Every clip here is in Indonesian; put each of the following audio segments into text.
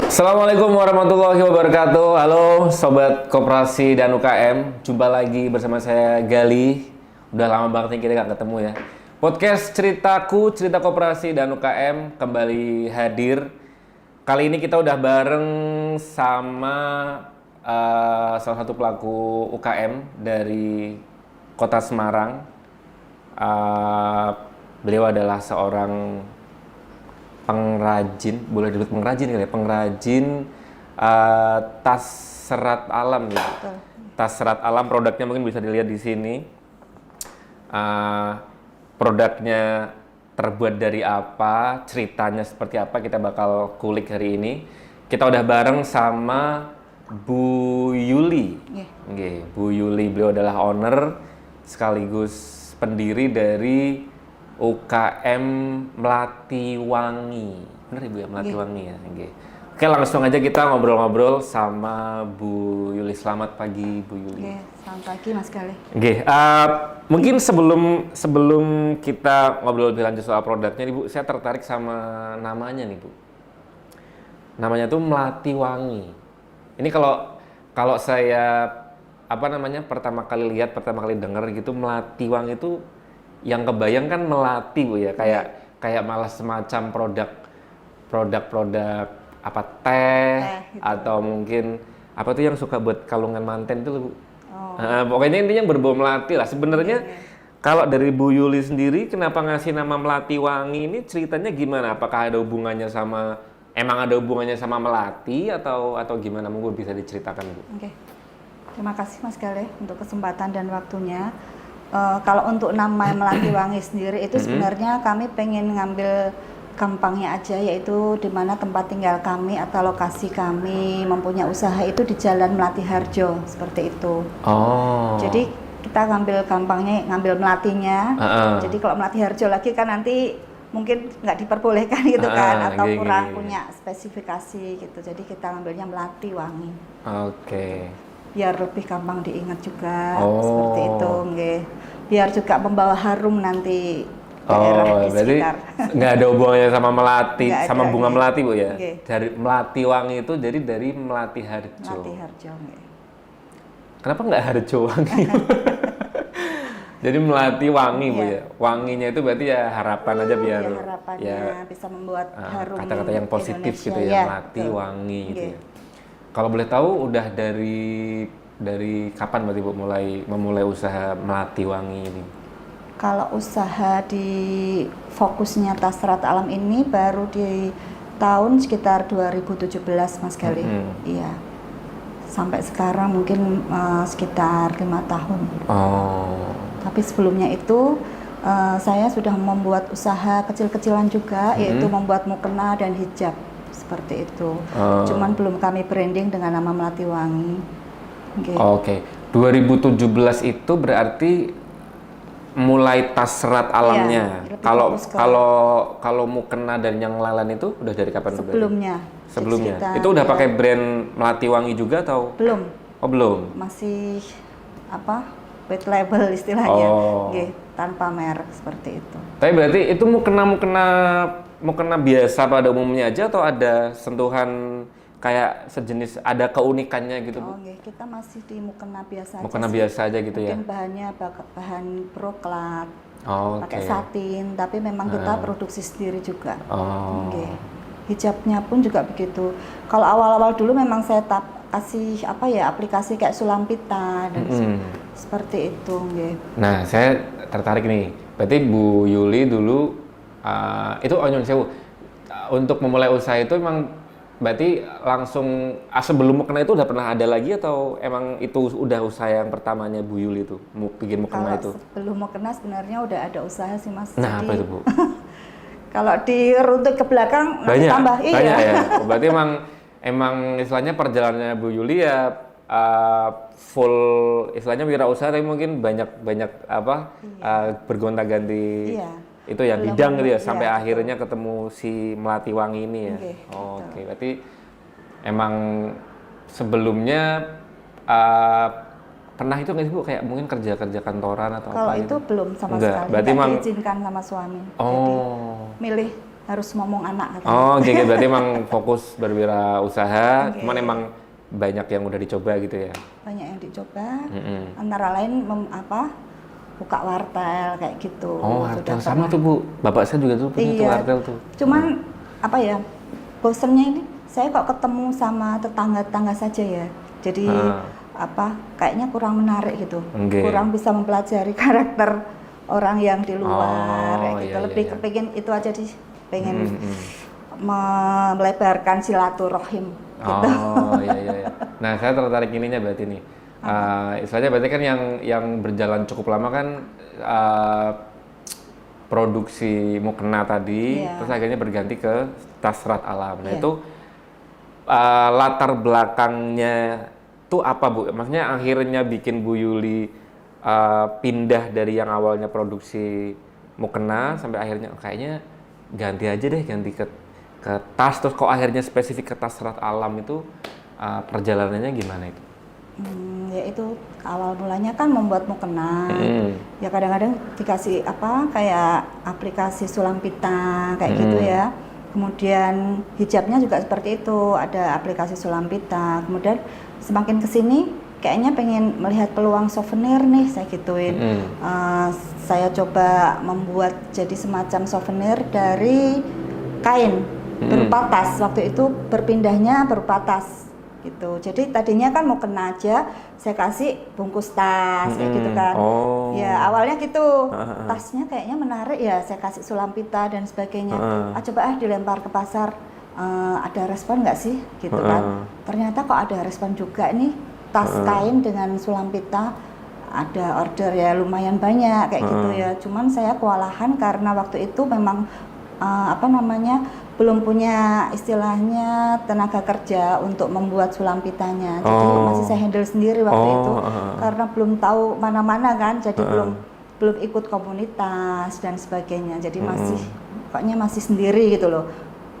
Assalamualaikum warahmatullahi wabarakatuh. Halo Sobat Koperasi dan UKM. Jumpa lagi bersama saya Gali. Udah lama banget nih kita gak ketemu ya. Podcast Ceritaku, Cerita Koperasi dan UKM kembali hadir. Kali ini kita udah bareng sama salah satu pelaku UKM dari Kota Semarang. Beliau adalah seorang pengrajin, boleh disebut pengrajin kali ya, pengrajin tas serat alam ya. Betul. Tas serat alam, produknya mungkin bisa dilihat di sini. Produknya terbuat dari apa, ceritanya seperti apa, kita bakal kulik hari ini. Kita udah bareng sama Bu Yuli. Yeah. Bu Yuli, beliau adalah owner sekaligus pendiri dari UKM Melati Wangi. Bener ya Bu ya, Melati Wangi ya. Oke, langsung aja kita ngobrol-ngobrol sama Bu Yuli. Selamat pagi Bu Yuli. Selamat pagi Mas Gali. Mungkin sebelum kita ngobrol lebih lanjut soal produknya nih Bu, saya tertarik sama namanya nih Bu. Namanya tuh Melati Wangi. Ini kalau saya pertama kali dengar gitu, Melati Wangi itu yang kebayang kan melati Bu ya, kayak malah semacam produk apa teh gitu. Atau mungkin apa tuh yang suka buat kalungan manten itu Bu. Oh. Pokoknya intinya berbau melati lah. Sebenarnya kalau dari Bu Yuli sendiri kenapa ngasih nama Melati Wangi ini, ceritanya gimana? Apakah ada hubungannya sama melati atau gimana? Monggo bisa diceritakan Bu. Oke. Terima kasih Mas Gali untuk kesempatan dan waktunya. Kalau untuk nama Melati Wangi sendiri itu sebenarnya kami pengen ngambil gampangnya aja, yaitu di mana tempat tinggal kami atau lokasi kami mempunyai usaha itu di Jalan Melati Harjo, seperti itu. Oh. Jadi kita ngambil gampangnya, ngambil melatinya. Jadi kalau Melati Harjo lagi kan nanti mungkin nggak diperbolehkan gitu kan, atau kurang punya spesifikasi gitu. Jadi kita ngambilnya Melati Wangi. Oke. Biar lebih gampang diingat juga, seperti itu, nggih. Biar juga membawa harum nanti daerah di berarti sekitar. nggak ada hubungannya sama melati, Nggak sama ada, bunga nggih. melati Bu ya? Nggih. Dari Melati Wangi itu jadi dari Melati Harjo. Melati Harjo, nggih. Kenapa nggak Harjo Wangi? Jadi Melati Wangi Bu ya? Wanginya itu berarti ya harapan aja biar Ya, harapannya bisa membuat harum kata-kata yang positif Indonesia. gitu ya, Melati Wangi gitu ya. Kalau boleh tahu udah dari kapan berarti Bu memulai usaha Melati Wangi ini? Kalau usaha di fokusnya tas serat alam ini baru di tahun sekitar 2017 Mas Gali. Iya. Sampai sekarang mungkin sekitar 5 tahun. Oh. Tapi sebelumnya itu saya sudah membuat usaha kecil-kecilan juga, yaitu membuat mukena dan hijab seperti itu. Cuman belum kami branding dengan nama Melati Wangi. Oke. 2017 itu berarti mulai tas serat alamnya. Kalau mukena dan yang lain itu udah dari kapan? Sebelumnya. Itu udah pakai brand Melati Wangi juga atau? Belum. Oh, belum. Masih white label istilahnya. Tanpa merek seperti itu. Tapi berarti itu mukena biasa pada umumnya aja atau ada sentuhan kayak sejenis, ada keunikannya gitu Bu? Kita masih di mukena biasa mukena aja. Biasa aja gitu. Mungkin ya. bahannya bahan broklat. Pakai Okay. satin, tapi memang kita produksi sendiri juga. Hijabnya pun juga begitu. Kalau awal-awal dulu memang saya kasih aplikasi kayak Sulampita dan seperti itu. Nah, saya tertarik nih. Berarti Bu Yuli dulu itu Onyon Sewu untuk memulai usaha itu emang berarti langsung sebelum mukena itu udah pernah ada lagi atau emang itu udah usaha yang pertamanya Bu Yuli itu bikin mukena itu? Sebelum mukena sebenarnya udah ada usaha sih Mas. Nah, apa itu Bu? Kalau diruntut ke belakang nanti tambah. Banyak ya. Berarti emang istilahnya perjalanannya Bu Yuli ya full istilahnya wirausaha, tapi mungkin banyak bergonta-ganti. Iya. Itu ya bidang gitu ya, sampai akhirnya ketemu si Melati Wangi ini ya. Oke, berarti emang sebelumnya pernah itu nggak sih Bu, kayak mungkin kerja kantoran atau Kalau apa itu gitu? belum sama Enggak, sekali. berarti Nggak emang diizinkan sama suami. Oh. Jadi milih harus ngomong anak katanya. Oh, oke, berarti emang fokus berwirausaha, Oke. cuman emang banyak yang udah dicoba gitu ya. Banyak yang dicoba, antara lain buka wartel kayak gitu. Oh, wartel sama tuh Bu. Bapak saya juga tuh punya tuh Iya. wartel tuh. Cuman apa ya, bosennya ini saya kok ketemu sama tetangga-tetangga saja ya. Jadi kayaknya kurang menarik gitu. Oke. Kurang bisa mempelajari karakter orang yang di luar kayak gitu. Iya, Lebih iya. kepingin itu aja sih, pengen melebarkan silaturahim gitu. Oh, iya. Nah, saya tertarik ininya berarti nih. Istilahnya berarti kan yang berjalan cukup lama kan produksi mukena tadi, Iya. terus akhirnya berganti ke tas serat alam. Nah, Iya. itu latar belakangnya tuh apa Bu? Maksudnya akhirnya bikin Bu Yuli pindah dari yang awalnya produksi mukena sampai akhirnya kayaknya ganti aja deh, ganti ke tas, terus kok akhirnya spesifik ke tas serat alam itu perjalanannya gimana itu? Ya itu awal mulanya kan membuat mukena. Ya kadang-kadang dikasih kayak aplikasi sulam pita kayak gitu ya. Kemudian hijabnya juga seperti itu, ada aplikasi sulam pita. Kemudian semakin kesini kayaknya pengen melihat peluang souvenir nih, saya gituin. Saya coba membuat jadi semacam souvenir dari kain berupa tas. Waktu itu berpindahnya berupa tas gitu. Jadi tadinya kan mau kena aja, saya kasih bungkus tas kayak gitu kan. Ya awalnya gitu, tasnya kayaknya menarik ya, saya kasih sulam pita dan sebagainya. Coba dilempar ke pasar, ada respon nggak sih gitu kan. Ternyata kok ada respon juga nih, tas kain dengan sulam pita, ada order ya lumayan banyak kayak gitu ya. Cuman saya kewalahan karena waktu itu memang belum punya istilahnya tenaga kerja untuk membuat sulam pitanya. Jadi masih saya handle sendiri waktu itu karena belum tahu mana-mana kan, jadi belum ikut komunitas dan sebagainya. Jadi pokoknya masih sendiri gitu loh.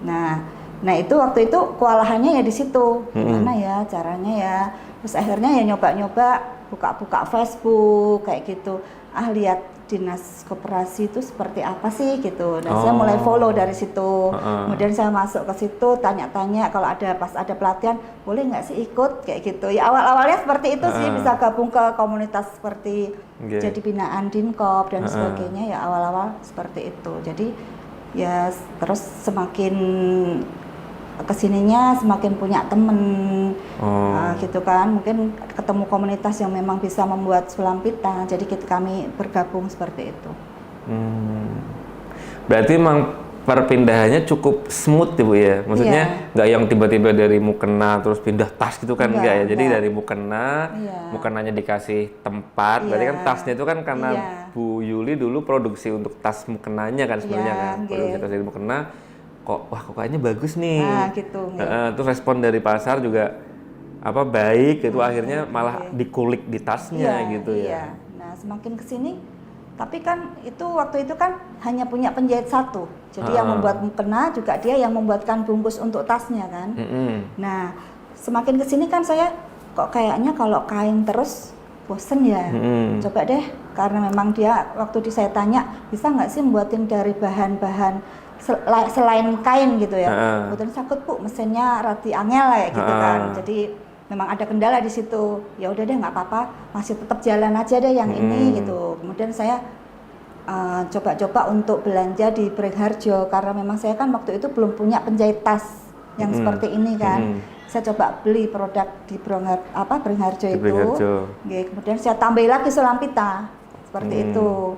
Nah itu waktu itu kewalahannya ya di situ. Gimana ya caranya ya? Terus akhirnya ya nyoba-nyoba buka-buka Facebook kayak gitu. Lihat dinas koperasi itu seperti apa sih gitu. Dan saya mulai follow dari situ. Kemudian saya masuk ke situ, tanya-tanya kalau pas ada pelatihan, boleh nggak sih ikut kayak gitu. Ya awal-awalnya seperti itu sih, bisa gabung ke komunitas seperti jadi binaan Dinkop dan sebagainya ya awal-awal seperti itu. Jadi ya terus semakin kesininya semakin punya temen gitu kan, mungkin ketemu komunitas yang memang bisa membuat sulam pita, jadi kami bergabung seperti itu. Berarti emang perpindahannya cukup smooth ya Bu ya, maksudnya nggak yang tiba-tiba dari mukena terus pindah tas gitu kan, enggak ya, jadi dari mukenanya dikasih tempat, berarti kan tasnya itu kan karena Bu Yuli dulu produksi untuk tas mukenanya kan sebenarnya kan, produksi tas dari mukena. Kok kayaknya bagus nih. Gitu. Terus respon dari pasar juga baik gitu, akhirnya malah dikulik di tasnya gitu ya. Nah semakin kesini, tapi kan waktu itu kan hanya punya penjahit satu, jadi yang membuat mukena juga dia yang membuatkan bungkus untuk tasnya kan. Nah semakin kesini kan saya kok kayaknya kalau kain terus bosen ya. Coba deh, karena memang dia waktu saya tanya bisa nggak sih buatin dari bahan-bahan selain kain gitu ya. Kebetulan sakit Bu, mesinnya rati angel ya gitu kan. Jadi memang ada kendala di situ. Ya udah deh nggak apa-apa, masih tetap jalan aja deh yang ini gitu. Kemudian saya coba-coba untuk belanja di Beringharjo karena memang saya kan waktu itu belum punya penjahit tas yang seperti ini kan. Saya coba beli produk di Beringharjo itu. Kemudian saya tambahin lagi sulam pita seperti itu.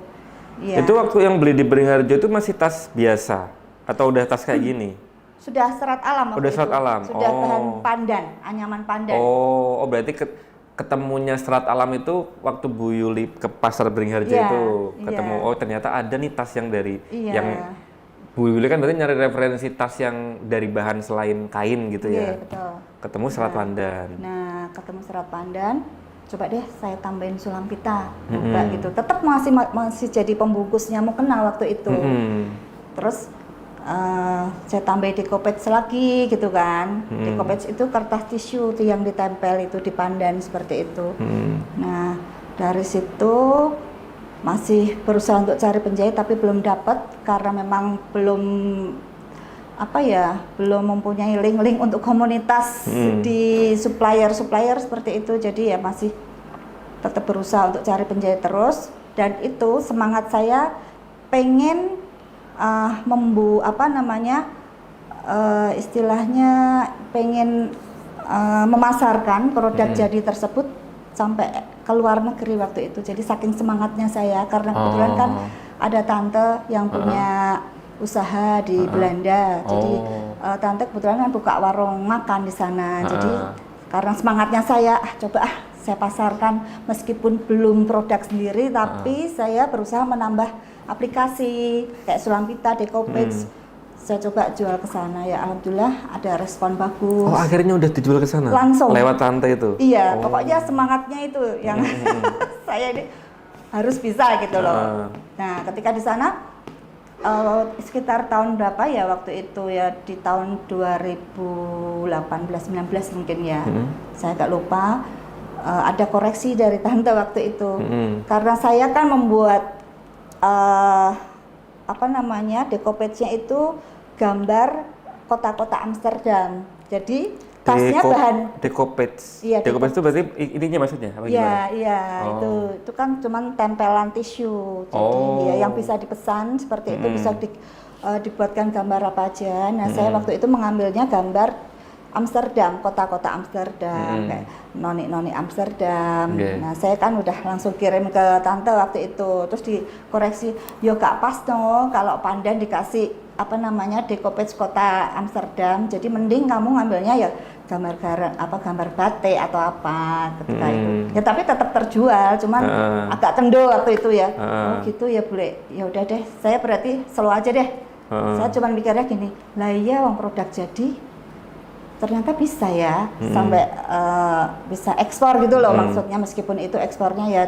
Ya. Itu waktu yang beli di Beringharjo itu masih tas biasa atau udah tas kayak gini? Sudah serat alam. Udah serat alam. Sudah bahan pandan, anyaman pandan. Oh berarti ketemunya serat alam itu waktu Bu Yuli ke pasar Beringharjo itu ketemu. Oh ternyata ada nih tas yang dari yang Bu Yuli kan berarti nyari referensi tas yang dari bahan selain kain gitu ya. Betul. Ketemu serat pandan. Nah ketemu serat pandan. Coba deh saya tambahin sulam pita, gitu. Tetap masih jadi pembungkusnya mukena waktu itu. Terus saya tambahin decopage lagi gitu kan. Decopage itu kertas tisu tuh yang ditempel itu di pandan seperti itu. Nah dari situ masih berusaha untuk cari penjahit tapi belum dapat karena memang belum belum mempunyai link-link untuk komunitas di supplier seperti itu. Jadi ya masih tetap berusaha untuk cari penjahit terus, dan itu semangat saya pengen istilahnya pengen memasarkan produk jadi tersebut sampai ke luar negeri waktu itu. Jadi saking semangatnya saya, karena kebetulan kan ada tante yang punya usaha di Belanda. Jadi tante kebetulan kan buka warung makan di sana. Jadi karena semangatnya saya, saya pasarkan meskipun belum produk sendiri, tapi saya berusaha menambah aplikasi kayak Sulampita, Decopage. Saya coba jual ke sana, ya alhamdulillah ada respon bagus. Oh, akhirnya udah dijual ke sana? Langsung. Lewat tante itu? Iya, pokoknya semangatnya itu yang saya ini harus bisa gitu loh. Nah, ketika di sana sekitar tahun berapa ya waktu itu ya, di tahun 2018-19 mungkin ya. Saya agak lupa. Ada koreksi dari tante waktu itu. Karena saya kan membuat Decopage-nya itu gambar kota-kota Amsterdam. Jadi tasnya Decopage. Iya, Decopage itu berarti ininya maksudnya apa gimana? Iya, itu kan cuman tempelan tisu. Jadi ya yang bisa dipesan seperti itu, bisa dibuatkan gambar apa aja. Nah, saya waktu itu mengambilnya gambar Amsterdam, kota-kota Amsterdam, kayak noni-noni Amsterdam. Nah, saya kan udah langsung kirim ke tante waktu itu, terus dikoreksi, yo gak pas no kalau Pandan dikasih Decopage kota Amsterdam, jadi mending kamu ngambilnya ya gambar batik atau apa ketika itu. Ya tapi tetap terjual, cuman agak kendor waktu itu ya. Oh gitu ya, boleh. Ya udah deh, saya berarti slow aja deh. Saya cuman mikirnya gini, lah iya wong produk jadi ternyata bisa ya, sampai bisa ekspor gitu loh, maksudnya meskipun itu ekspornya ya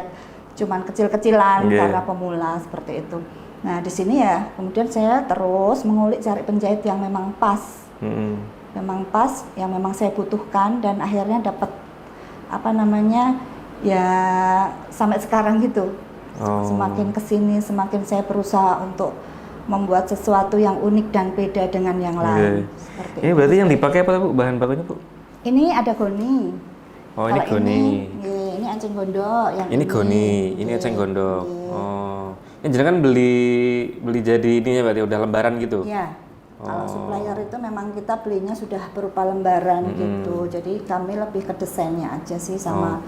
cuman kecil-kecilan karena pemula seperti itu. Nah di sini ya kemudian saya terus mengulik cari penjahit yang memang pas, yang memang saya butuhkan, dan akhirnya dapat ya sampai sekarang gitu. Semakin kesini semakin saya berusaha untuk membuat sesuatu yang unik dan beda dengan yang lain. Ini berarti yang dipakai apa Bu, bahan bakunya Bu? Ini ada goni. Oh, ini goni. Ini eceng gondok. Ini goni, ini eceng gondok. Oh, ini jangan beli jadi ininya berarti udah lembaran gitu? Iya. Kalau supplier itu memang kita belinya sudah berupa lembaran gitu. Jadi kami lebih ke desainnya aja sih, sama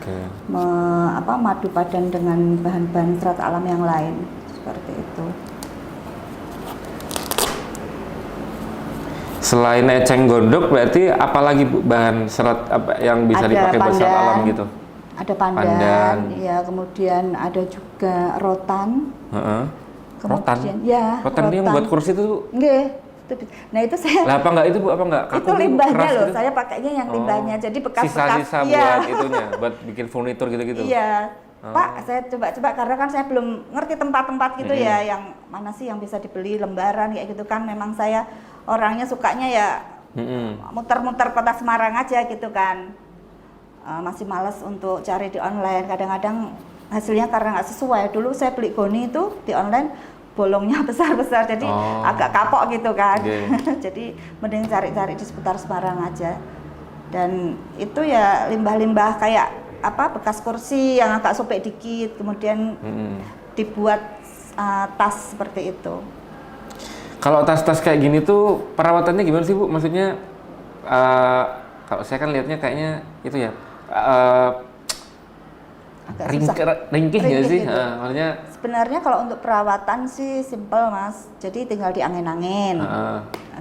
madu padan dengan bahan-bahan serat alam yang lain seperti itu. Selain eceng gondok, berarti apalagi Bu bahan serat yang bisa dipakai buat serat alam gitu? Ada pandan, ya, kemudian ada juga rotan. Rotan? Ya, rotan ini yang buat kursi itu? Enggak. Nah itu saya. Lah apa enggak itu Bu, apa enggak? Itu limbahnya loh, gitu? Saya pakainya yang limbahnya. Jadi bekas-bekas. Sisa-sisa buat itunya, buat bikin furnitur gitu-gitu? Iya. Pak, saya coba-coba karena kan saya belum ngerti tempat-tempat gitu ya, yang mana sih yang bisa dibeli lembaran kayak gitu kan. Memang saya orangnya sukanya ya muter-muter kota Semarang aja gitu kan. Masih malas untuk cari di online. Kadang-kadang hasilnya karena nggak sesuai. Dulu saya beli goni itu di online, bolongnya besar-besar, jadi agak kapok gitu kan. Jadi mending cari-cari di seputar Semarang aja. Dan itu ya limbah-limbah kayak bekas kursi yang agak sobek dikit, kemudian dibuat tas seperti itu. Kalau tas-tas kayak gini tuh perawatannya gimana sih Bu? Maksudnya kalau saya kan lihatnya kayaknya itu ya ringkih ya sih. Gitu. Maksudnya sebenarnya kalau untuk perawatan sih simple Mas. Jadi tinggal diangin-angin.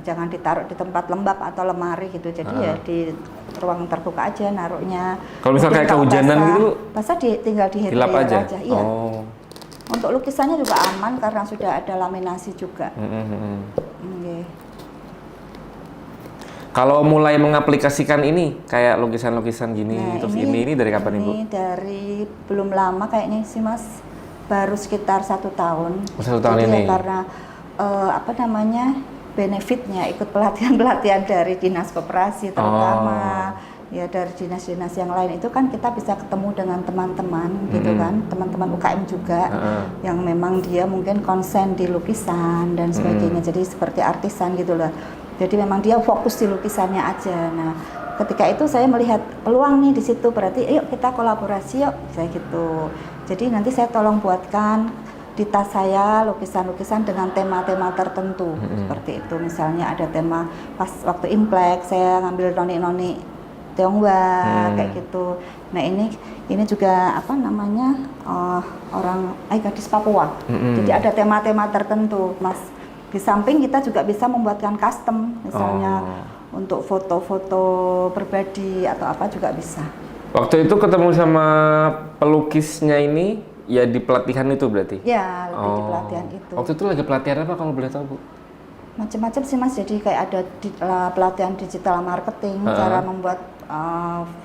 Jangan ditaruh di tempat lembab atau lemari gitu. Jadi ya di ruang terbuka aja naruhnya. Kalau misalnya kayak kehujanan gitu, basah tinggal dilap aja. Iya. Untuk lukisannya juga aman karena sudah ada laminasi juga. Kalau mulai mengaplikasikan ini kayak lukisan-lukisan gini, terus ini dari kapan Ibu? Ini dari belum lama kayaknya sih Mas, baru sekitar 1 tahun. 1 tahun jadi ini. Ya karena benefitnya ikut pelatihan-pelatihan dari dinas koperasi terutama, ya dari dinas-dinas yang lain itu kan kita bisa ketemu dengan teman-teman gitu kan, teman-teman UKM juga yang memang dia mungkin konsen di lukisan dan sebagainya, jadi seperti artisan gitu loh. Jadi memang dia fokus di lukisannya aja. Nah, ketika itu saya melihat peluang nih di situ, berarti yuk kita kolaborasi yuk, saya gitu. Jadi nanti saya tolong buatkan di tas saya lukisan-lukisan dengan tema-tema tertentu seperti itu. Misalnya ada tema pas waktu Imlek saya ngambil noni-noni Tionghoa kayak gitu. Nah ini juga apa namanya orang gadis Papua. Jadi ada tema-tema tertentu, Mas. Di samping kita juga bisa membuatkan custom, misalnya untuk foto-foto pribadi atau apa juga bisa. Waktu itu ketemu sama pelukisnya ini, ya di pelatihan itu berarti? Ya, lebih di pelatihan itu. Waktu itu lagi pelatihan apa kalau boleh tahu, Bu? Macam-macam sih, Mas. Jadi kayak ada pelatihan digital marketing, cara membuat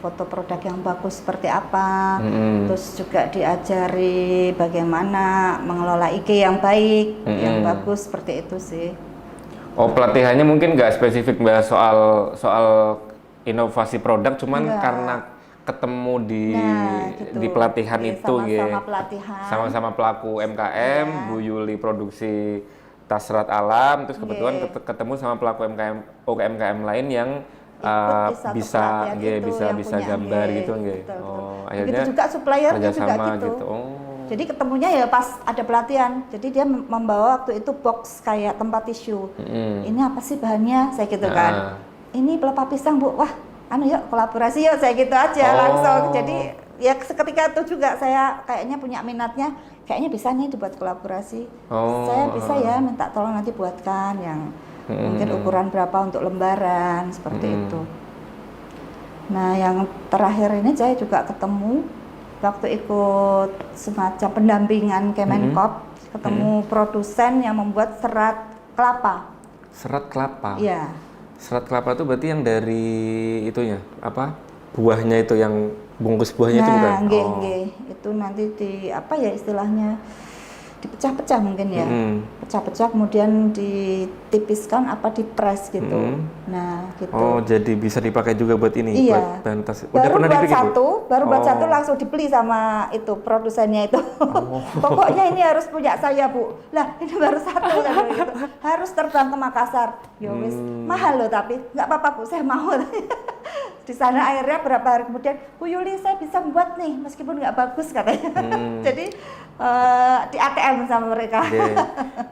foto produk yang bagus seperti apa. Terus juga diajari bagaimana mengelola IG yang baik, yang bagus seperti itu sih. Oh, pelatihannya mungkin nggak spesifik bahas soal inovasi produk, cuman karena ketemu di pelatihan itu, sama-sama pelatihan, sama-sama pelaku UMKM, Bu Yuli produksi tas serat alam, terus kebetulan ketemu sama pelaku UMKM lain yang bisa gambar gitu, nggih. Oh, akhirnya begitu juga suppliernya juga gitu. Jadi ketemunya ya pas ada pelatihan. Jadi dia membawa waktu itu box kayak tempat tisu. Ini apa sih bahannya? Saya gitu kan. Ini pelepah pisang, Bu. Wah, yuk kolaborasi yuk, saya gitu aja langsung. Jadi ya seketika itu juga saya kayaknya punya minatnya, kayaknya bisa nih dibuat kolaborasi. Saya bisa ya minta tolong nanti buatkan yang mungkin ukuran berapa untuk lembaran seperti itu. Nah, yang terakhir ini saya juga ketemu waktu ikut semacam pendampingan Kemenkop, ketemu produsen yang membuat serat kelapa. Serat kelapa? Iya. Serat kelapa itu berarti yang dari itunya, apa? Buahnya itu, yang bungkus buahnya itu bukan? Nggih. Itu nanti apa ya istilahnya, dipecah-pecah mungkin ya. Pecah-pecah kemudian ditipiskan apa dipres gitu. Nah, gitu. Oh, jadi bisa dipakai juga buat ini, buat bahan tas. Baru buat satu langsung dibeli sama itu produsennya itu. Pokoknya ini harus punya saya, Bu. Lah, ini baru satu kan gitu. Harus terbang ke Makassar. Ya wis, mahal loh tapi nggak apa-apa, Bu, saya mau. Di sana akhirnya berapa hari kemudian, Bu Yuli saya bisa membuat nih meskipun nggak bagus katanya. Jadi di ATM sama mereka.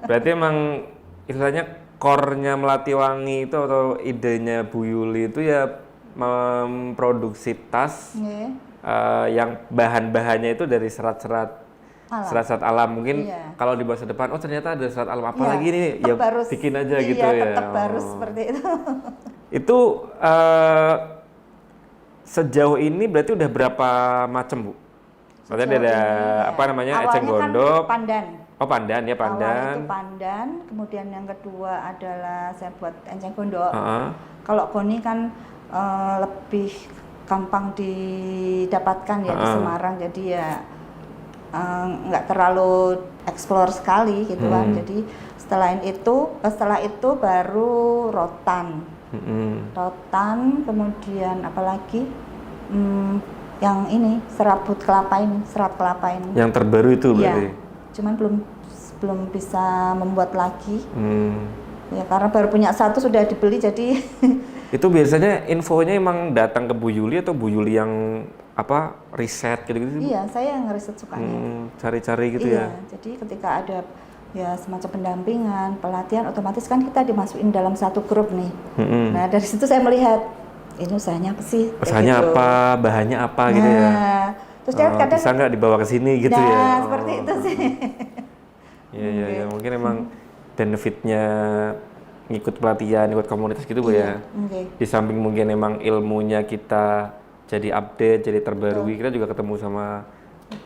Berarti emang istilahnya core-nya Melatiwangi itu atau idenya Bu Yuli itu ya memproduksi tas yang bahan-bahannya itu dari serat-serat alam. Mungkin kalau di masa depan, oh ternyata ada serat alam apa lagi nih, ya bikin aja gitu ya. Tetap harus seperti itu. Itu sejauh ini berarti udah berapa macam, Bu? Maksudnya ada apa namanya, eceng gondok, kan pandan. Oh, pandan ya, pandan. Awalnya itu pandan, kemudian yang kedua adalah saya buat eceng gondok. Kalau goni kan lebih gampang didapatkan ya di Semarang, jadi ya nggak terlalu explore sekali gitu kan. Jadi setelah itu baru rotan. Rotan, kemudian apalagi yang ini serat kelapa ini. Yang terbaru itu berarti. Cuman belum bisa membuat lagi. Ya karena baru punya satu sudah dibeli jadi. Itu biasanya infonya emang datang ke Bu Yuli atau Bu Yuli yang apa riset gitu-gitu? Iya, saya yang ngeriset sukanya. Cari-cari gitu ya. Jadi ketika ada ya semacam pendampingan, pelatihan, otomatis kan kita dimasukin dalam satu grup nih. Nah dari situ saya melihat ini usahanya apa sih? Usahanya gitu. apa, bahannya apa gitu ya. Terus kadang bisa nggak dibawa ke sini gitu ya? Nah seperti itu sih. Iya, mungkin emang benefitnya ngikut pelatihan, ikut komunitas gitu, Bu ya. Di samping mungkin emang ilmunya kita jadi update, jadi terbarui, kita juga ketemu sama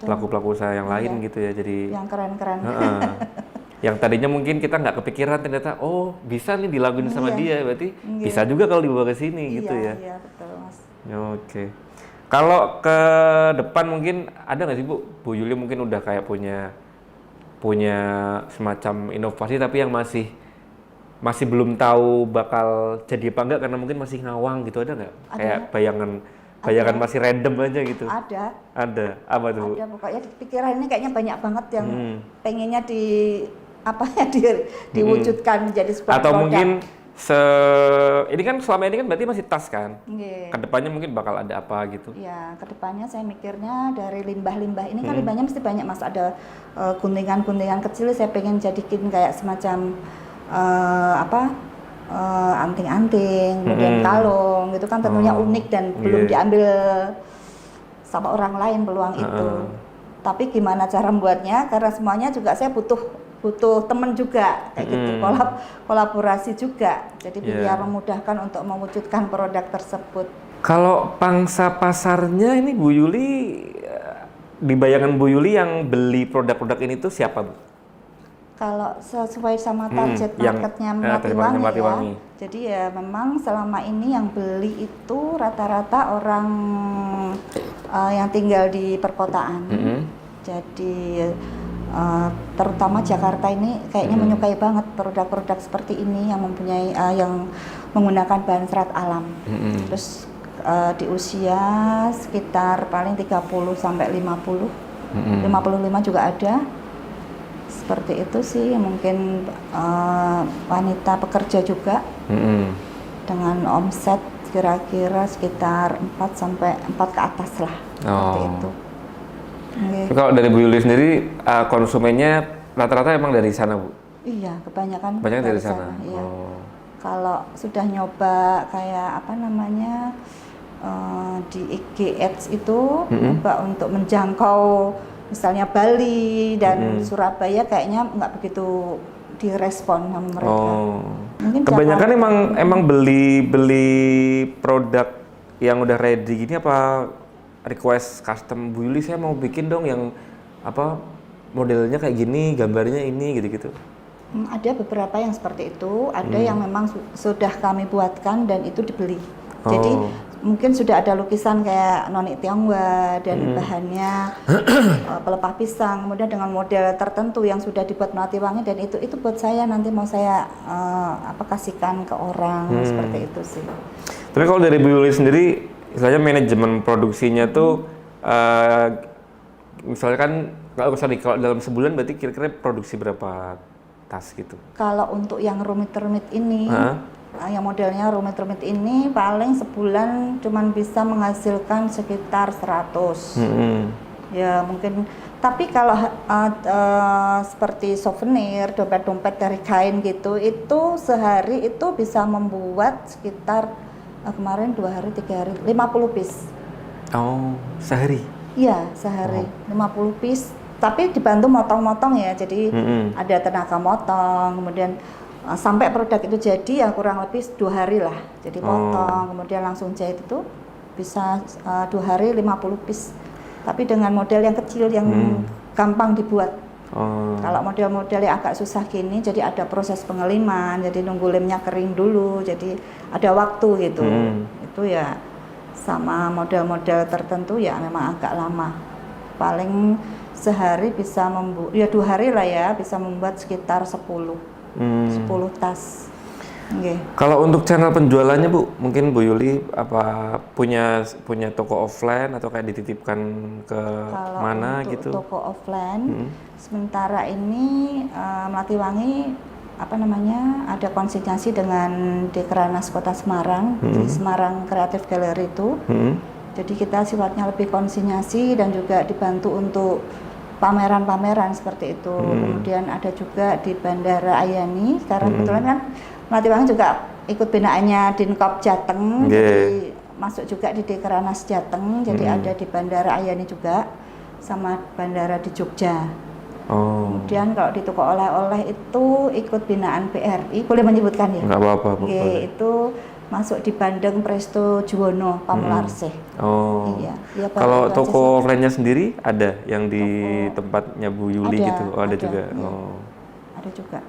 pelaku-pelaku usaha yang lain gitu ya. Jadi yang keren-keren. Yang tadinya mungkin kita nggak kepikiran, ternyata oh bisa nih dilakuin sama dia, berarti bisa juga kalau dibawa ke sini gitu ya. Iya, betul Mas. Oke. Kalau ke depan mungkin ada nggak sih, Bu Yuli mungkin udah kayak punya semacam inovasi tapi yang masih belum tahu bakal jadi apa enggak karena mungkin masih ngawang gitu, ada nggak? Kayak bayangan masih random aja gitu. Ada. Apa tuh? Ada, pokoknya pikiran ini kayaknya banyak banget yang pengennya diwujudkan jadi sebuah atau produk. Mungkin Ini kan selama ini kan berarti masih tas kan? Nggih. Kedepannya mungkin bakal ada apa gitu? Ya, kedepannya saya mikirnya dari limbah-limbah ini kan limbahnya mesti banyak mas, ada guntingan-guntingan kecil, saya pengen jadikan kayak semacam anting-anting, kemudian kalung, gitu kan tentunya unik dan belum diambil sama orang lain peluang itu. Tapi gimana cara membuatnya? Karena semuanya juga saya butuh teman juga kayak gitu, kolaborasi juga. Jadi biar memudahkan untuk mewujudkan produk tersebut. Kalau pangsa pasarnya ini Bu Yuli, di bayangan Bu Yuli yang beli produk-produk ini tuh siapa Bu? Kalau sesuai sama target marketnya Melati Wangi ya, jadi ya memang selama ini yang beli itu rata-rata orang yang tinggal di perkotaan. Jadi terutama Jakarta ini kayaknya menyukai banget produk-produk seperti ini yang mempunyai yang menggunakan bahan serat alam. Terus di usia sekitar paling 30 sampai 50, 55 juga ada. Seperti itu sih, mungkin wanita pekerja juga dengan omset kira-kira sekitar 4 sampai 4 ke atas lah. Seperti itu. Okay. Kalau dari Bu Yuli sendiri konsumennya rata-rata emang dari sana Bu? Iya, kebanyakan dari sana. Iya. Kalau sudah nyoba kayak di IG Ads itu nyoba untuk menjangkau misalnya Bali dan Surabaya, kayaknya nggak begitu direspon sama mereka. Mungkin kebanyakan emang beli produk yang udah ready gini apa request custom, Bu Yuli saya mau bikin dong yang modelnya kayak gini, gambarnya ini gitu-gitu. Ada beberapa yang seperti itu, ada yang memang sudah kami buatkan dan itu dibeli. Jadi mungkin sudah ada lukisan kayak Noni Tionghoa dan bahannya pelepah pisang, kemudian dengan model tertentu yang sudah dibuat Melati Wangi, dan itu buat saya nanti mau saya kasihkan ke orang seperti itu sih. Tapi kalau dari Bu Yuli sendiri, misalnya manajemen produksinya tuh misalnya kan kalau dalam sebulan berarti kira-kira produksi berapa tas gitu? Kalau untuk yang rumit-rumit ini, yang modelnya rumit-rumit ini paling sebulan cuman bisa menghasilkan sekitar 100. Ya mungkin, tapi kalau seperti souvenir, dompet-dompet dari kain gitu, itu sehari itu bisa membuat sekitar kemarin 2 hari 3 hari 50 piece. Oh, sehari? Iya, sehari 50 piece. Tapi dibantu motong-motong ya, jadi ada tenaga motong, kemudian sampai produk itu jadi ya kurang lebih 2 hari lah. Jadi potong, kemudian langsung jahit itu bisa 2 hari 50 piece. Tapi dengan model yang kecil yang gampang dibuat. Kalau model-model yang agak susah gini, jadi ada proses pengeliman, jadi nunggu lemnya kering dulu, jadi ada waktu gitu. Itu ya sama model-model tertentu ya memang agak lama. Paling sehari bisa membuat, ya 2 hari lah ya, bisa membuat sekitar 10 tas. Okay. Kalau untuk channel penjualannya Bu, mungkin Bu Yuli apa punya toko offline atau kayak dititipkan ke kalau mana untuk gitu? Toko offline, sementara ini Melati Wangi ada konsinyasi dengan Dekranasda Kota Semarang, di Semarang Creative Gallery itu. Jadi kita sifatnya lebih konsinyasi dan juga dibantu untuk pameran-pameran seperti itu. Kemudian ada juga di Bandara Ayani, karena kebetulan kan Melati Wangi juga ikut binaannya Dinkop Jateng, jadi masuk juga di Dekranasda Jateng, jadi ada di Bandara Ayani juga, sama bandara di Jogja. Kemudian kalau di toko oleh-oleh itu ikut binaan BRI, boleh menyebutkan ya? Nggak apa-apa. Itu masuk di Bandeng Presto Juwono Pamularse. Iya. Kalau toko offline-nya sendiri ada yang di tempatnya Bu Yuli gitu? Ada juga. Iya. Ada juga.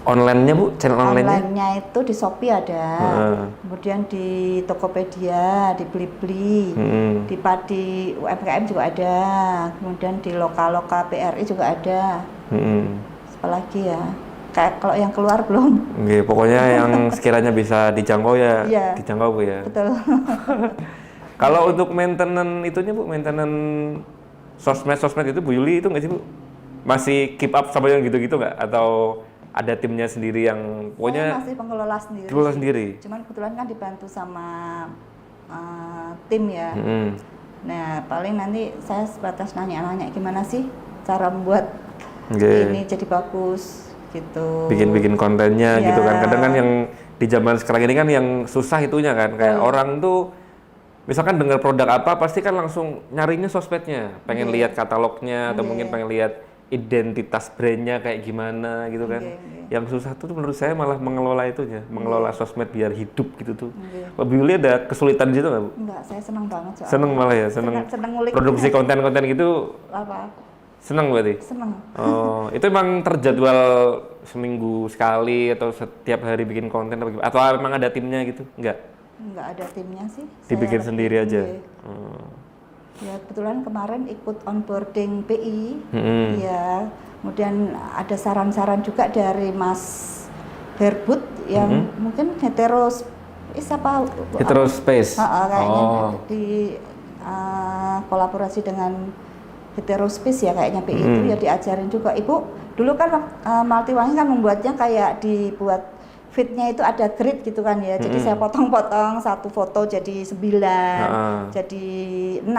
Online-nya Bu, channel online-nya? Online-nya itu di Shopee ada, kemudian di Tokopedia, di Blibli, di Padi UMKM juga ada, kemudian di Lokaloka BRI juga ada. Apalagi ya, kayak kalau yang keluar belum. Pokoknya yang sekiranya bisa dijangkau ya, dijangkau Bu ya. Betul. Kalau untuk maintenance itunya Bu, maintenance sosmed itu Bu Yuli itu nggak sih Bu? Masih keep up sama yang gitu-gitu nggak? Atau ada timnya sendiri yang Saya pokoknya masih pengelola sendiri. kelola sih. sendiri. Cuman kebetulan kan dibantu sama tim ya. Nah, paling nanti saya sebatas nanya-nanya gimana sih cara membuat ini jadi bagus gitu. Bikin kontennya Iya. gitu kan. Kadang kan yang di zaman sekarang ini kan yang susah itunya kan. Kayak orang tuh misalkan dengar produk apa pasti kan langsung nyarinya sosmednya, pengen lihat katalognya atau mungkin pengen lihat identitas brandnya kayak gimana gitu kan. Yang susah tuh menurut saya malah mengelola itunya, mengelola sosmed biar hidup gitu tuh. Pak Yuli ada kesulitan di situ nggak Bu? Enggak, saya senang banget soalnya. Seneng malah ya, seneng ngulik. produksi konten-konten gitu. Apa? Seneng berarti? Senang. Oh, itu emang terjadwal seminggu sekali atau setiap hari bikin konten atau gimana? Atau emang ada timnya gitu? Enggak? Enggak ada timnya sih. Dibikin Saya sendiri aja? Ya kebetulan kemarin ikut onboarding PI, ya kemudian ada saran-saran juga dari Mas Herbut yang mungkin Heterospace? kayaknya di kolaborasi dengan Heterospace ya kayaknya PI itu ya diajarin juga. Ibu dulu kan Multiwangi kan membuatnya kayak dibuat fitnya itu ada grid gitu kan ya, jadi saya potong-potong satu foto jadi 9, jadi 6.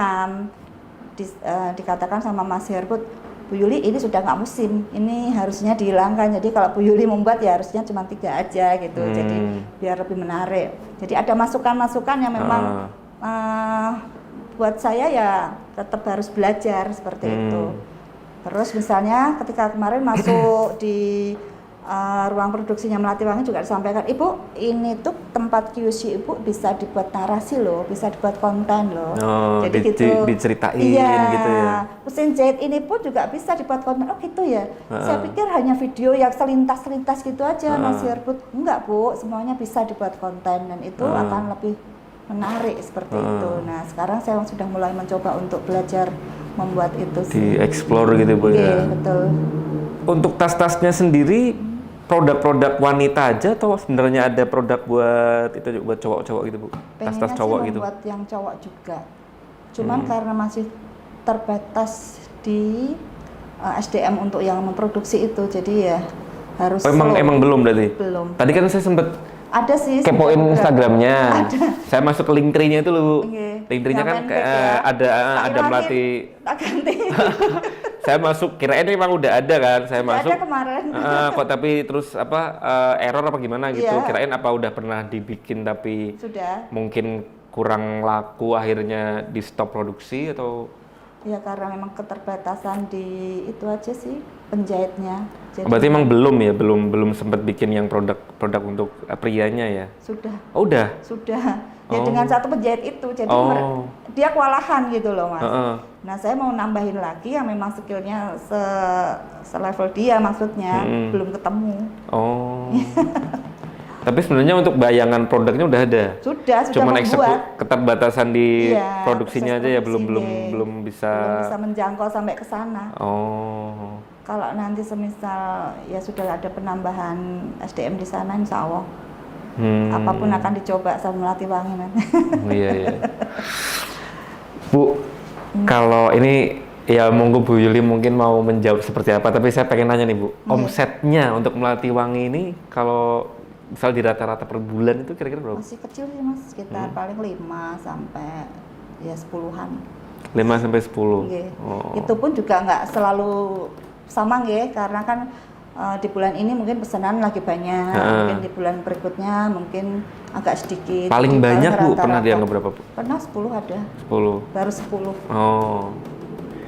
Dikatakan sama Mas Herbut, Bu Yuli ini sudah nggak musim, ini harusnya dihilangkan. Jadi kalau Bu Yuli membuat ya harusnya cuma 3 aja gitu, jadi biar lebih menarik. Jadi ada masukan-masukan yang memang buat saya ya tetap harus belajar seperti itu. Terus misalnya ketika kemarin masuk di ruang produksinya Melatiwangi juga disampaikan, Ibu ini tuh tempat QC Ibu bisa dibuat narasi loh, bisa dibuat konten loh. Jadi gitu diceritain iya, gitu ya. mesin jahit ini pun juga bisa dibuat konten. Oh gitu ya. Saya pikir hanya video yang selintas-selintas gitu aja Mas Herbut. Enggak Bu, semuanya bisa dibuat konten dan itu akan lebih menarik seperti itu. Nah sekarang saya sudah mulai mencoba untuk belajar membuat itu sih. Di-explore gitu Bu ya. Betul. Untuk tas-tasnya sendiri produk-produk wanita aja atau sebenarnya ada produk buat itu buat cowok-cowok gitu Bu? Tas-tas cowok gitu. Buat yang cowok juga. Cuman karena masih terbatas di SDM untuk yang memproduksi itu, jadi ya harus. Emang belum berarti? Belum. Tadi kan saya sempet Ada sih. kepoin Instagramnya. Ada. Saya masuk ke link tree-nya itu loh. Link tree-nya Yang kan fanpage ya. ada melatih. Tak ganti. Saya masuk, kirain memang udah ada kan. Saya masuk. Ada kemarin. Kok tapi terus error apa gimana gitu. Iya. Kirain apa udah pernah dibikin tapi Sudah. mungkin kurang laku akhirnya di stop produksi atau Ya karena memang keterbatasan di itu aja sih penjahitnya. Jadi berarti emang belum sempat bikin yang produk untuk prianya ya? sudah. Oh, udah. Sudah. Ya dengan satu penjahit itu, jadi dia kewalahan gitu loh Mas. Nah saya mau nambahin lagi yang memang skillnya selevel dia maksudnya, belum ketemu. Oh. Tapi sebenarnya untuk bayangan produknya udah ada. Sudah Cuman membuat. keterbatasan di Iya, produksinya aja ya belum bisa. Belum bisa menjangkau sampai ke sana. Oh. Kalau nanti semisal ya sudah ada penambahan SDM di sana, insya Allah apapun akan dicoba sama Melatiwangi nanti. Iya. Bu, kalau ini ya monggo Bu Yuli mungkin mau menjawab seperti apa, tapi saya pengen nanya nih Bu, omsetnya untuk Melatiwangi ini kalau misal di rata-rata per bulan itu kira-kira berapa? Masih kecil sih Mas, sekitar paling 5 sampai ya 10-an. 5 sampai 10. Nggih. Itu pun juga nggak selalu sama nggih, karena kan di bulan ini mungkin pesanan lagi banyak, mungkin di bulan berikutnya mungkin agak sedikit. Paling banyak Bu, rata-rata. pernah dianggap berapa Bu? Pernah 10 ada. 10. Baru 10. Oh.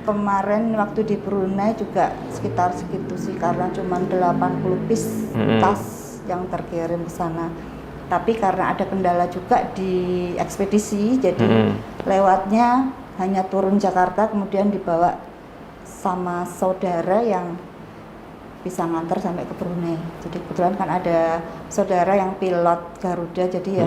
Kemarin waktu di Brunei juga sekitar segitu sih, karena cuma 80 piece tas yang terkirim ke sana. Tapi karena ada kendala juga di ekspedisi, jadi lewatnya hanya turun Jakarta kemudian dibawa sama saudara yang bisa nganter sampai ke Brunei. Jadi kebetulan kan ada saudara yang pilot Garuda, jadi ya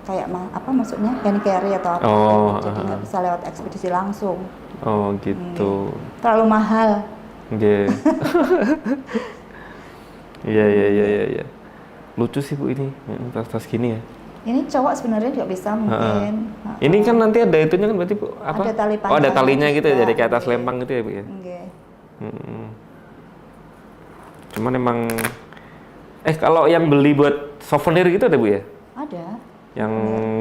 kayak apa maksudnya hand carry atau apa, jadi nggak bisa lewat ekspedisi langsung. Oh gitu. Terlalu mahal. Iya. Iya. Lucu sih Bu ini, tas-tas gini ya. Ini cowok sebenarnya juga bisa mungkin. Ini kan nanti ada itunya kan berarti Bu, apa? Ada tali oh ada talinya gitu ya, juga. jadi kayak atas lempang gitu ya Bu ya. Nggih. Cuman emang kalau yang beli buat souvenir gitu ada Bu ya? Ada. Yang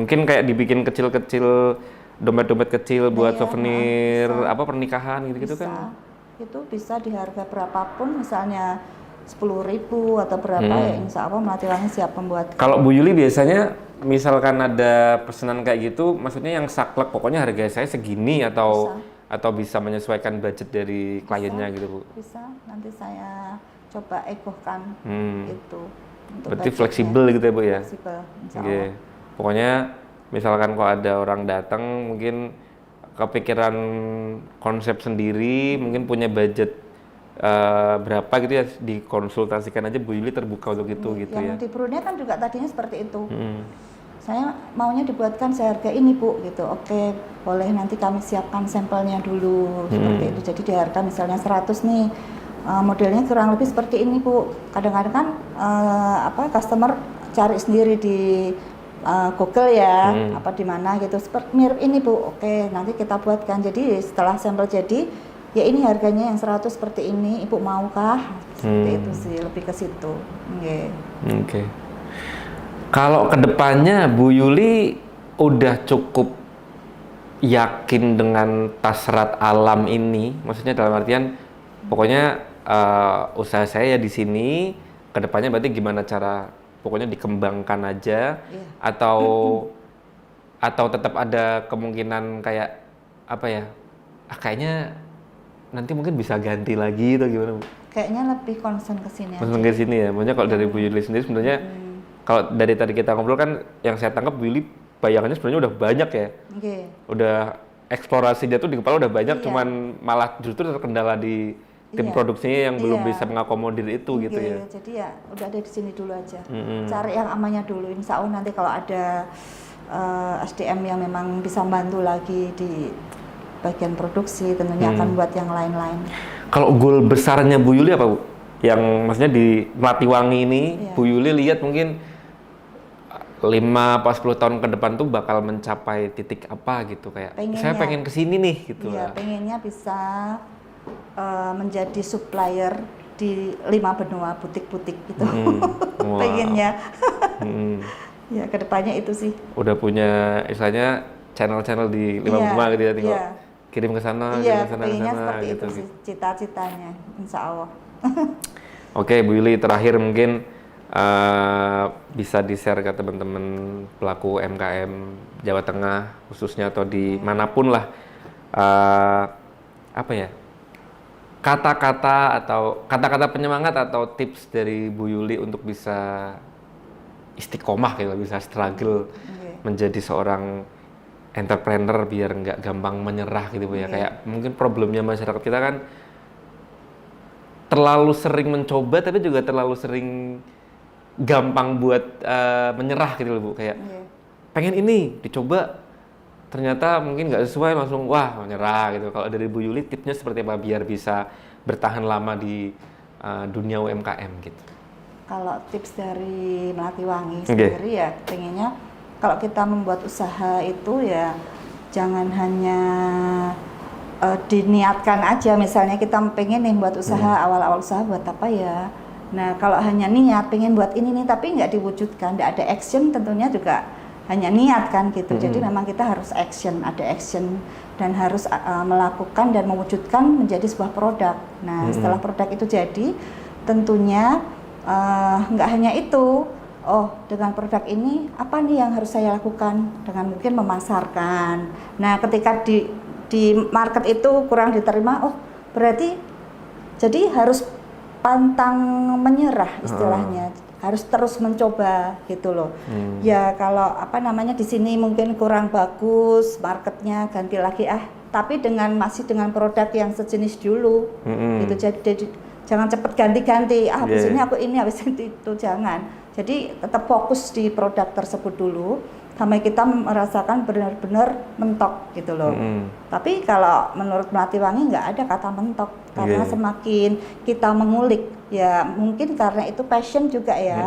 mungkin kayak dibikin kecil-kecil, dompet-dompet kecil buat Iya, souvenir bisa. apa pernikahan gitu-gitu Bisa. kan? Itu bisa di harga berapapun, misalnya 10.000 atau berapa ya, insya Allah Melati Wangi siap membuat. Kalau Bu Yuli biasanya misalkan ada pesanan kayak gitu, maksudnya yang saklek pokoknya harga saya segini atau bisa menyesuaikan budget dari kliennya gitu Bu? Bisa, nanti saya coba egohkan itu. Untuk Berarti budgetnya. fleksibel gitu ya Bu ya? Fleksibel, insya Oke. Allah. Pokoknya misalkan kalau ada orang datang mungkin kepikiran konsep sendiri, mungkin punya budget berapa gitu ya, dikonsultasikan aja Bu Yuli terbuka untuk itu gitu ya. Yang di Brunei kan juga tadinya seperti itu. Saya maunya dibuatkan seharga ini Bu, gitu. Oke, boleh nanti kami siapkan sampelnya dulu, seperti itu. Jadi di harga misalnya 100 nih, modelnya kurang lebih seperti ini Bu. Kadang-kadang kan customer cari sendiri di Google ya, apa di mana gitu. Seperti mirip ini Bu. Oke, nanti kita buatkan. Jadi setelah sampel jadi, ya ini harganya yang 100 seperti ini, Ibu maukah? Seperti itu sih, lebih ke situ. Oke. Kalau kedepannya Bu Yuli udah cukup yakin dengan tasrat alam ini, maksudnya dalam artian pokoknya usaha saya ya di sini, kedepannya berarti gimana cara pokoknya dikembangkan aja, atau tetap ada kemungkinan kayak apa ya? Kayaknya nanti mungkin bisa ganti lagi atau gimana Bu? Kayaknya lebih concern ke sini aja. Concern ke sini ya. Maksudnya kalau dari Bu Yuli sendiri sebenarnya kalau dari tadi kita ngobrol kan yang saya tangkap Bu Yuli bayangannya sebenarnya udah banyak ya. Udah eksplorasi dia tuh di kepala udah banyak, cuman malah justru terkendala di tim produksinya yang belum bisa mengakomodir itu gitu ya. Jadi ya udah ada di sini dulu aja. Cari yang amannya dulu. Insya Allah nanti kalau ada SDM yang memang bisa bantu lagi di bagian produksi, tentunya akan buat yang lain-lain. Kalau goal besarnya Bu Yuli apa Bu? Yang maksudnya di Melati Wangi ini, Bu Yuli lihat mungkin 5-10 tahun ke depan tuh bakal mencapai titik apa gitu, kayak saya pengen kesini nih gitu. Iya, pengennya bisa menjadi supplier di 5 benua butik-butik gitu. Pengennya. Ya, kedepannya itu sih. Udah punya istilahnya channel-channel di 5 benua gitu ya, tinggal kirim ke sana, Iya, kirim ke sana, pengennya seperti gitu, itu sih cita-citanya, insya Allah. Oke, Bu Yuli, terakhir mungkin bisa di-share ke teman-teman pelaku UMKM Jawa Tengah khususnya atau di manapun lah, apa ya, kata-kata atau kata-kata penyemangat atau tips dari Bu Yuli untuk bisa istiqomah gitu, bisa struggle menjadi seorang entrepreneur biar nggak gampang menyerah gitu Bu ya. Kayak mungkin problemnya masyarakat kita kan terlalu sering mencoba tapi juga terlalu sering gampang buat menyerah gitu loh Bu. Kayak pengen ini dicoba ternyata mungkin nggak sesuai, langsung wah menyerah gitu. Kalau dari Bu Yuli tipsnya seperti apa biar bisa bertahan lama di dunia UMKM gitu? Kalau tips dari Melati Wangi sendiri ya pengennya kalau kita membuat usaha itu ya jangan hanya diniatkan aja, misalnya kita pengen nih buat usaha, awal-awal usaha buat apa ya. Nah kalau hanya niat pengen buat ini nih tapi nggak diwujudkan, nggak ada action, tentunya juga hanya niat kan gitu. Jadi memang kita harus action, ada action dan harus melakukan dan mewujudkan menjadi sebuah produk. Nah setelah produk itu jadi tentunya nggak hanya itu, dengan produk ini apa nih yang harus saya lakukan, dengan mungkin memasarkan. Nah ketika di market itu kurang diterima, berarti jadi harus pantang menyerah istilahnya, harus terus mencoba gitu loh. Ya kalau di sini mungkin kurang bagus marketnya, ganti lagi tapi masih dengan produk yang sejenis dulu gitu. Jadi jangan cepet ganti-ganti, habis ini aku ini, habis itu jangan. Jadi tetap fokus di produk tersebut dulu sampai kita merasakan benar-benar mentok gitu loh. Tapi kalau menurut Melati Wangi nggak ada kata mentok, karena semakin kita mengulik, ya mungkin karena itu passion juga ya.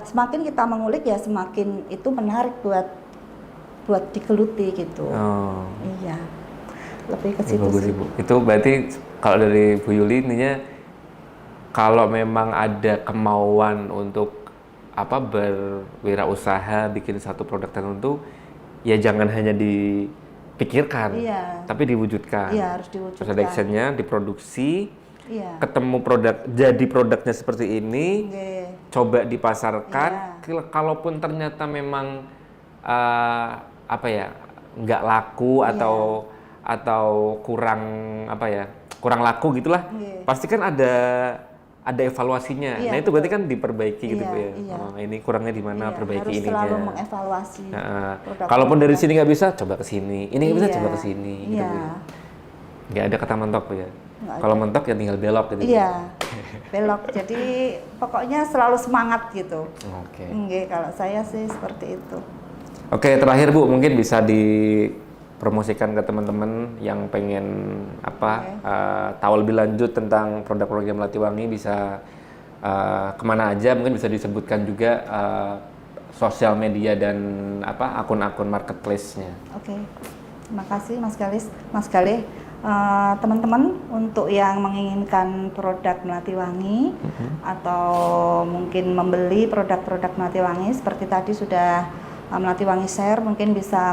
Semakin kita mengulik ya semakin itu menarik buat digeluti gitu. Iya, lebih ke situ sih. Itu berarti kalau dari Bu Yuli intinya kalau memang ada kemauan untuk berwirausaha bikin satu produk tertentu, ya jangan hanya dipikirkan, tapi diwujudkan. Iya, harus diwujudkan. Terus ada actionnya, diproduksi, Iya. ketemu produk, jadi produknya seperti ini, coba dipasarkan. Kalaupun ternyata memang nggak laku atau kurang laku gitulah, pasti kan ada evaluasinya. Nah itu berarti kan diperbaiki gitu ya. Oh, ini kurangnya di mana, perbaiki harus ininya. selalu mengevaluasi. Kalaupun dari sini nggak bisa, coba ke sini. Ini nggak bisa, coba ke sini. Gitu Iya. ya. Nggak ada kata mentok Bu ya. Kalau mentok ya tinggal belok gitu. Iya, belok. Jadi pokoknya selalu semangat gitu. Oke. Kalau saya sih seperti itu. Oke, terakhir Bu, mungkin bisa dipromosikan ke teman-teman yang pengen tahu lebih lanjut tentang produk-produk Melati Wangi, bisa kemana aja, mungkin bisa disebutkan juga sosial media dan akun-akun marketplace-nya. Oke, terima kasih Mas Galih. Teman-teman untuk yang menginginkan produk Melati Wangi atau mungkin membeli produk-produk Melati Wangi seperti tadi sudah Melati Wangi share, mungkin bisa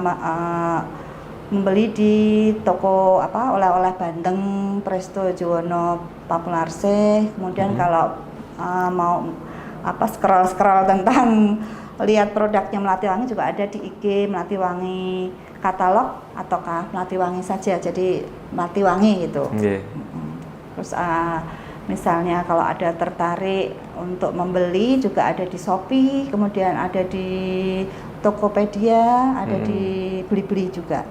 membeli di toko oleh-oleh Bandeng, Presto, Juwono, Papularse. Kemudian kalau mau scroll tentang lihat produknya Melati Wangi juga ada di IG Melati Wangi katalog ataukah Melati Wangi saja, jadi Melati Wangi gitu. Terus misalnya kalau ada tertarik untuk membeli juga ada di Shopee, kemudian ada di Tokopedia, ada di Blibli juga.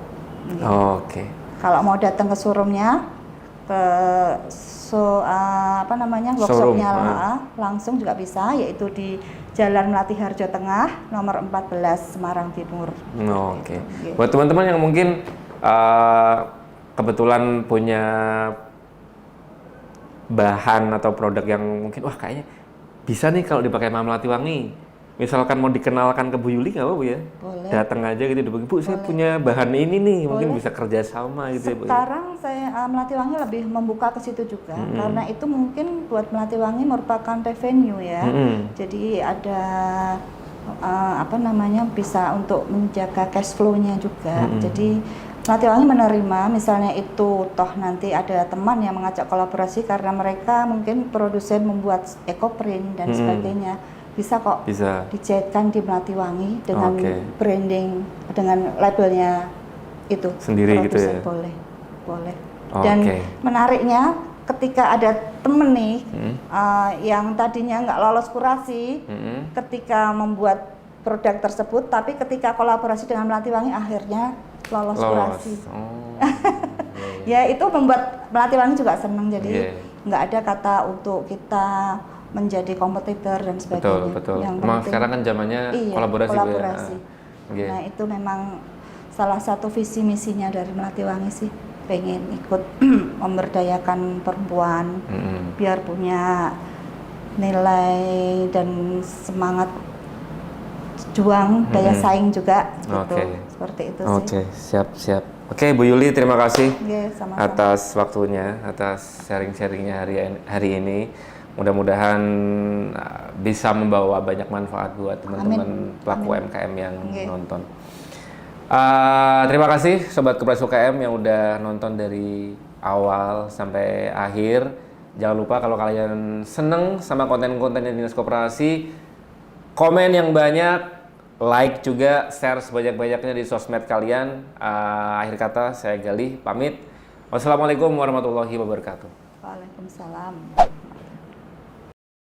Oke. Kalau mau datang ke showroomnya, ke workshopnya langsung juga bisa, yaitu di Jalan Melati Harjo Tengah, nomor 14 Semarang Timur. Oke. Buat teman-teman yang mungkin kebetulan punya bahan atau produk yang mungkin kayaknya bisa nih kalau dipakai sama Melati Wangi. Misalkan mau dikenalkan ke Bu Yuli nggak apa Bu ya? Boleh. Datang aja gitu, Bu saya punya bahan ini nih, mungkin bisa kerja sama gitu ya Bu. Sekarang saya Melati Wangi lebih membuka ke situ juga, karena itu mungkin buat Melati Wangi merupakan revenue ya. Jadi ada bisa untuk menjaga cash flow-nya juga. Jadi Melati Wangi menerima, misalnya itu toh nanti ada teman yang mengajak kolaborasi karena mereka mungkin produsen membuat ecoprint dan sebagainya. Bisa kok dicairkan di Melati Wangi dengan branding, dengan labelnya itu sendiri gitu ya. Boleh. Dan menariknya ketika ada temen nih yang tadinya nggak lolos kurasi, ketika membuat produk tersebut, tapi ketika kolaborasi dengan Melati Wangi akhirnya lolos kurasi. Ya itu membuat Melati Wangi juga senang, jadi nggak ada kata untuk kita menjadi kompetitor dan sebagainya. Betul. Yang Memang sekarang kan zamannya kolaborasi. Nah itu memang salah satu visi misinya dari Melati Wangi sih, pengen ikut memberdayakan perempuan biar punya nilai dan semangat juang, daya saing juga gitu. Seperti itu sih. Siap. Oke, Bu Yuli, terima kasih sama-sama. atas waktunya, atas sharing-sharingnya hari ini. Mudah-mudahan bisa membawa banyak manfaat buat teman-teman pelaku UMKM yang nonton. Terima kasih Sobat Koperasi UKM yang udah nonton dari awal sampai akhir. Jangan lupa kalau kalian seneng sama konten-kontennya Dinas Koperasi, komen yang banyak, like juga, share sebanyak-banyaknya di sosmed kalian. Akhir kata saya Galih pamit. Wassalamualaikum warahmatullahi wabarakatuh. Waalaikumsalam.